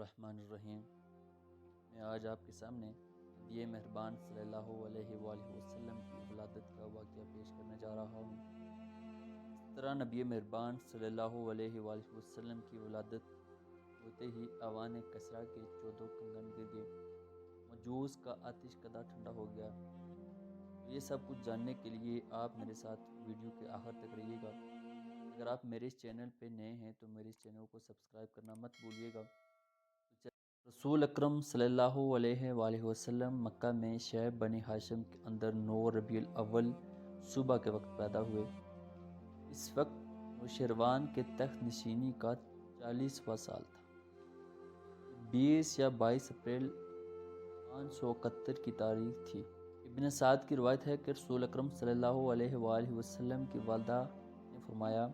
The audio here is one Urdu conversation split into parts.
الرحمن الرحیم۔ میں آج آپ کے سامنے نبی مہربان صلی اللہ علیہ وآلہ وسلم کی ولادت کا واقعہ پیش کرنے جا رہا ہوں۔ اس طرح نبی مہربان صلی اللہ علیہ وآلہ وسلم کی ولادت ہوتے ہی اوان کسریٰ کے 14 کنگن گر گئے، مجوس کا آتش کدہ ٹھنڈا ہو گیا۔ یہ سب کچھ جاننے کے لیے آپ میرے ساتھ ویڈیو کے آخر تک رہیے گا۔ اگر آپ میرے اس چینل پہ نئے ہیں تو میرے اس چینل کو سبسکرائب کرنا مت بھولیے گا۔ رسول اکرم صلی اللہ علیہ وآلہ وسلم مکہ میں شعیب بنی ہاشم کے اندر 9 ربیع الاول صبح کے وقت پیدا ہوئے۔ اس وقت نوشیروان کے تخت نشینی کا 40واں سال تھا۔ 20 یا 22 اپریل 571 کی تاریخ تھی۔ ابن سعد کی روایت ہے کہ رسول اکرم صلی اللہ علیہ وآلہ وسلم کی والدہ نے فرمایا،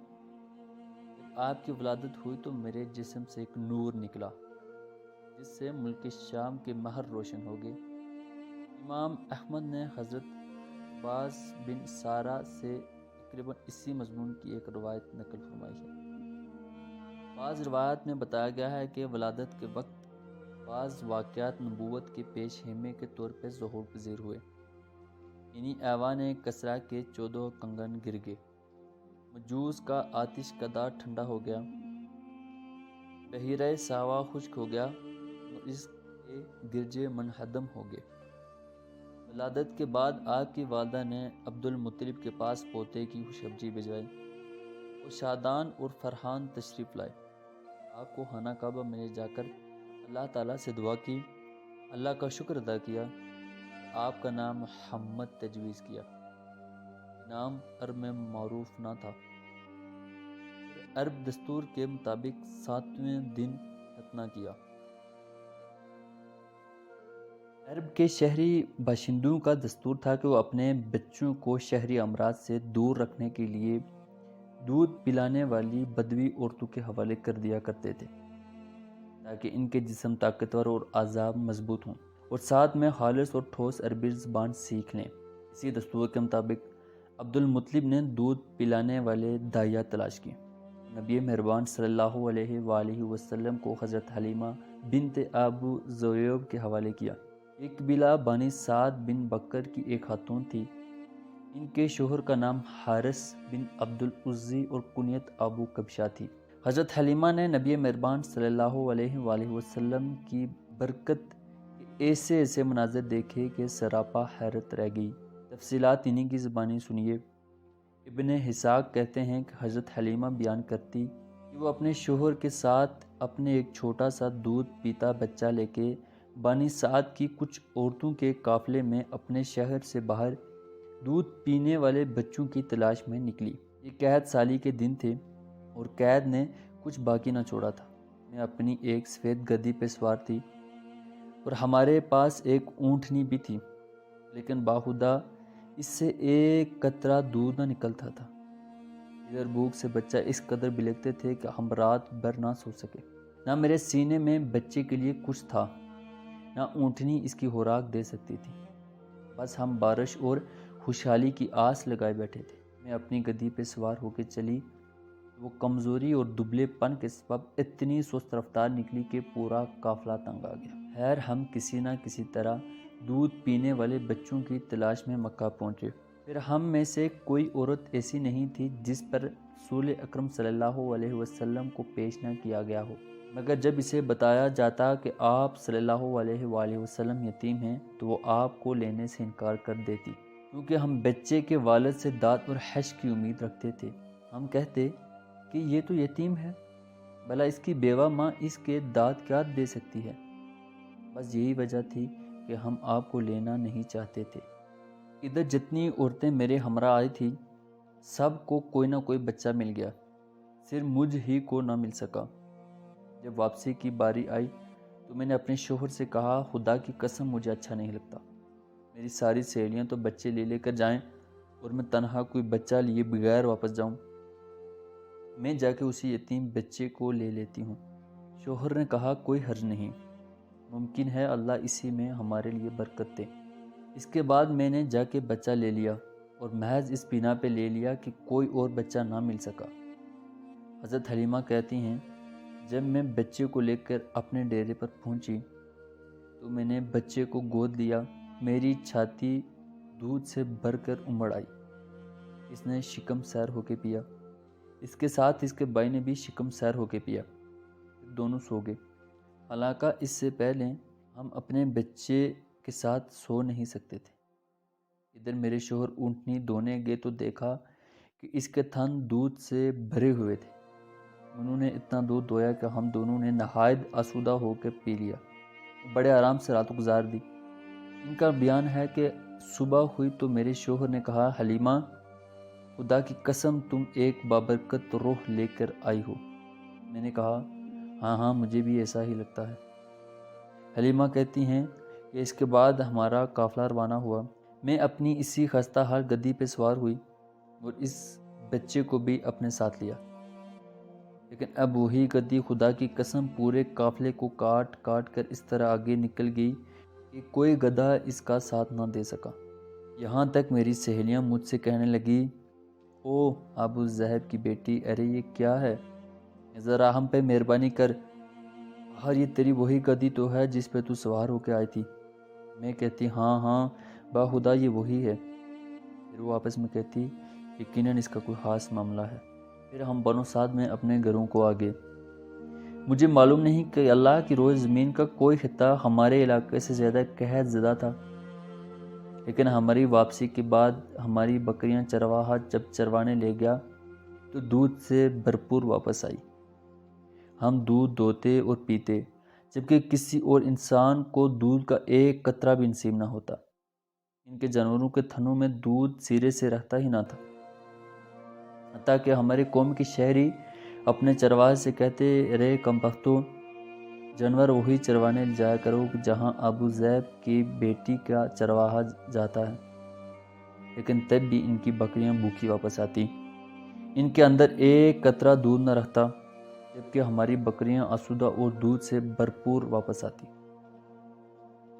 جب آپ کی ولادت ہوئی تو میرے جسم سے ایک نور نکلا جس سے ملک شام کے مہر روشن ہو گئے۔ امام احمد نے حضرت عباس بن سارہ سے تقریباً اسی مضمون کی ایک روایت نقل فرمائی ہے۔ بعض روایات میں بتایا گیا ہے کہ ولادت کے وقت بعض واقعات نبوت کے پیش خیمے کے طور پہ ظہور پذیر ہوئے، یعنی ایوان کسریٰ کے 14 کنگن گر گئے، مجوس کا آتش کدہ ٹھنڈا ہو گیا، بحیرہ ساوا خشک ہو گیا اور اس کے گرجے منہدم ہو گئے۔ ولادت کے بعد آپ کی والدہ نے عبد المطلب کے پاس پوتے کی خوشخبری بھجوائی۔ وہ شادان اور فرحان تشریف لائے۔ آپ کو خانہ کعبہ میں جا کر اللہ تعالیٰ سے دعا کی، اللہ کا شکر ادا کیا، آپ کا نام محمد تجویز کیا۔ نام عرب میں معروف نہ تھا۔ عرب دستور کے مطابق 7ویں دن ختنہ کیا۔ عرب کے شہری باشندوں کا دستور تھا کہ وہ اپنے بچوں کو شہری امراض سے دور رکھنے کے لیے دودھ پلانے والی بدوی عورتوں کے حوالے کر دیا کرتے تھے تاکہ ان کے جسم طاقتور اور اعضاء مضبوط ہوں اور ساتھ میں خالص اور ٹھوس عربی زبان سیکھ لیں۔ اسی دستور کے مطابق عبد المطلب نے دودھ پلانے والے دائیا تلاش کیے۔ نبی مہربان صلی اللہ علیہ وآلہ وسلم کو حضرت حلیمہ بنت ابو ذؤیب کے حوالے کیا۔ ایک قبیلہ بانی سعد بن بکر کی ایک خاتون تھی۔ ان کے شوہر کا نام حارث بن عبد العزی اور کنیت ابو کبشہ تھی۔ حضرت حلیمہ نے نبی مہربان صلی اللہ علیہ وآلہ وسلم کی برکت کے ایسے ایسے مناظر دیکھے کہ سراپا حیرت رہ گئی۔ تفصیلات انہی کی زبانی سنیے۔ ابن اسحاق کہتے ہیں کہ حضرت حلیمہ بیان کرتی کہ وہ اپنے شوہر کے ساتھ اپنے ایک چھوٹا سا دودھ پیتا بچہ لے کے بانی سعد کی کچھ عورتوں کے قافلے میں اپنے شہر سے باہر دودھ پینے والے بچوں کی تلاش میں نکلی۔ یہ قحط سالی کے دن تھے اور قید نے کچھ باقی نہ چھوڑا تھا۔ میں اپنی ایک سفید گدی پہ سوار تھی اور ہمارے پاس ایک اونٹنی بھی تھی، لیکن باخدا اس سے ایک قطرہ دودھ نہ نکلتا تھا۔ ادھر بھوک سے بچہ اس قدر بلکتے تھے کہ ہم رات بھر نہ سو سکے۔ نہ میرے سینے میں بچے کے لیے کچھ تھا، نہ اونٹنی اس کی خوراک دے سکتی تھی۔ بس ہم بارش اور خوشحالی کی آس لگائے بیٹھے تھے۔ میں اپنی گدی پہ سوار ہو کے چلی، وہ کمزوری اور دبلے پن کے سبب اتنی سست رفتار نکلی کہ پورا قافلہ تنگ آ گیا۔ خیر ہم کسی نہ کسی طرح دودھ پینے والے بچوں کی تلاش میں مکہ پہنچے۔ پھر ہم میں سے کوئی عورت ایسی نہیں تھی جس پر رسول اکرم صلی اللہ علیہ وسلم کو پیش نہ کیا گیا ہو، مگر جب اسے بتایا جاتا کہ آپ صلی اللہ علیہ وآلہ وسلم یتیم ہیں تو وہ آپ کو لینے سے انکار کر دیتی، کیونکہ ہم بچے کے والد سے داد اور حش کی امید رکھتے تھے۔ ہم کہتے کہ یہ تو یتیم ہے، بھلا اس کی بیوہ ماں اس کے داد کیا دے سکتی ہے؟ بس یہی وجہ تھی کہ ہم آپ کو لینا نہیں چاہتے تھے۔ ادھر جتنی عورتیں میرے ہمراہ آئی تھیں سب کو کوئی نہ کوئی بچہ مل گیا، صرف مجھ ہی کو نہ مل سکا۔ جب واپسی کی باری آئی تو میں نے اپنے شوہر سے کہا، خدا کی قسم مجھے اچھا نہیں لگتا، میری ساری سہیلیاں تو بچے لے لے کر جائیں اور میں تنہا کوئی بچہ لیے بغیر واپس جاؤں۔ میں جا کے اسی یتیم بچے کو لے لیتی ہوں۔ شوہر نے کہا، کوئی حرج نہیں، ممکن ہے اللہ اسی میں ہمارے لیے برکت دے۔ اس کے بعد میں نے جا کے بچہ لے لیا اور محض اس بنا پہ لے لیا کہ کوئی اور بچہ نہ مل سکا۔ حضرت حلیمہ کہتی ہیں، جب میں بچے کو لے کر اپنے ڈیرے پر پہنچی تو میں نے بچے کو گود لیا۔ میری چھاتی دودھ سے بھر کر امڑ آئی۔ اس نے شکم سیر ہو کے پیا۔ اس کے ساتھ اس کے بھائی نے بھی شکم سیر ہو کے پیا۔ دونوں سو گئے۔ حالانکہ اس سے پہلے ہم اپنے بچے کے ساتھ سو نہیں سکتے تھے۔ ادھر میرے شوہر اونٹنی دھونے گئے تو دیکھا کہ اس کے تھن دودھ سے بھرے ہوئے تھے۔ انہوں نے اتنا دودھ دویا کہ ہم دونوں نے نہایت آسودہ ہو کے پی لیا۔ بڑے آرام سے رات گزار دی۔ ان کا بیان ہے کہ صبح ہوئی تو میرے شوہر نے کہا، حلیمہ خدا کی قسم تم ایک بابرکت روح لے کر آئی ہو۔ میں نے کہا ہاں مجھے بھی ایسا ہی لگتا ہے۔ حلیمہ کہتی ہیں کہ اس کے بعد ہمارا قافلہ روانہ ہوا۔ میں اپنی اسی خستہ حال گدی پہ سوار ہوئی اور اس بچے کو بھی اپنے ساتھ لیا۔ لیکن اب وہی گدی خدا کی قسم پورے قافلے کو کاٹ کاٹ کر اس طرح آگے نکل گئی کہ کوئی گدھا اس کا ساتھ نہ دے سکا۔ یہاں تک میری سہیلیاں مجھ سے کہنے لگی، او ابو ذہب کی بیٹی، ارے یہ کیا ہے؟ ذرا ہم پہ مہربانی کر، اور یہ تیری وہی گدی تو ہے جس پہ تو سوار ہو کے آئی تھی؟ میں کہتی ہاں با خدا یہ وہی ہے۔ پھر وہ آپس میں کہتی یقیناً اس کا کوئی خاص معاملہ ہے۔ پھر ہم بنو سعد میں اپنے گھروں کو آگے۔ مجھے معلوم نہیں کہ اللہ کی روئے زمین کا کوئی خطہ ہمارے علاقے سے زیادہ قحط زدہ تھا، لیکن ہماری واپسی کے بعد ہماری بکریاں چرواہا جب چروانے لے گیا تو دودھ سے بھرپور واپس آئی۔ ہم دودھ دوتے اور پیتے، جبکہ کسی اور انسان کو دودھ کا ایک قطرہ بھی نصیب نہ ہوتا۔ ان کے جانوروں کے تھنوں میں دودھ سرے سے رہتا ہی نہ تھا، حتیٰ کہ ہمارے قوم کے شہری اپنے چرواہے سے کہتے رے کم بختو، جانور وہی چروانے جایا کرو جہاں ابو ذئب کی بیٹی کا چرواہا جاتا ہے۔ لیکن تب بھی ان کی بکریاں بھوکی واپس آتی، ان کے اندر ایک قطرہ دودھ نہ رہتا، جبکہ ہماری بکریاں آسودہ اور دودھ سے بھرپور واپس آتی۔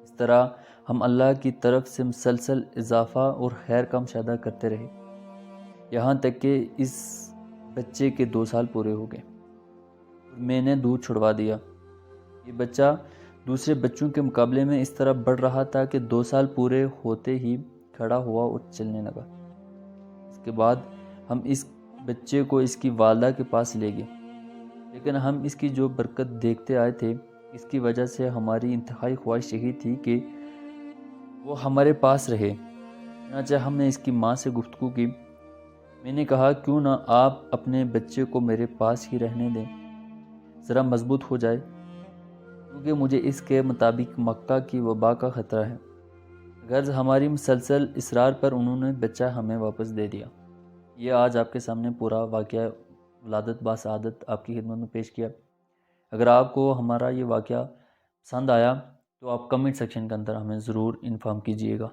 اس طرح ہم اللہ کی طرف سے مسلسل اضافہ اور خیر کا مشاہدہ کرتے رہے، یہاں تک کہ اس بچے کے 2 سال پورے ہو گئے۔ میں نے دودھ چھڑوا دیا۔ یہ بچہ دوسرے بچوں کے مقابلے میں اس طرح بڑھ رہا تھا کہ 2 سال پورے ہوتے ہی کھڑا ہوا اور چلنے لگا۔ اس کے بعد ہم اس بچے کو اس کی والدہ کے پاس لے گئے، لیکن ہم اس کی جو برکت دیکھتے آئے تھے، اس کی وجہ سے ہماری انتہائی خواہش یہی تھی کہ وہ ہمارے پاس رہے۔ چنانچہ ہم نے اس کی ماں سے گفتگو کی۔ میں نے کہا کیوں نہ آپ اپنے بچے کو میرے پاس ہی رہنے دیں، ذرا مضبوط ہو جائے، کیونکہ مجھے اس کے مطابق مکہ کی وبا کا خطرہ ہے۔ غرض ہماری مسلسل اصرار پر انہوں نے بچہ ہمیں واپس دے دیا۔ یہ آج آپ کے سامنے پورا واقعہ ولادت باسعادت آپ کی خدمت میں پیش کیا۔ اگر آپ کو ہمارا یہ واقعہ پسند آیا تو آپ کمنٹ سیکشن کے اندر ہمیں ضرور انفارم کیجیے گا۔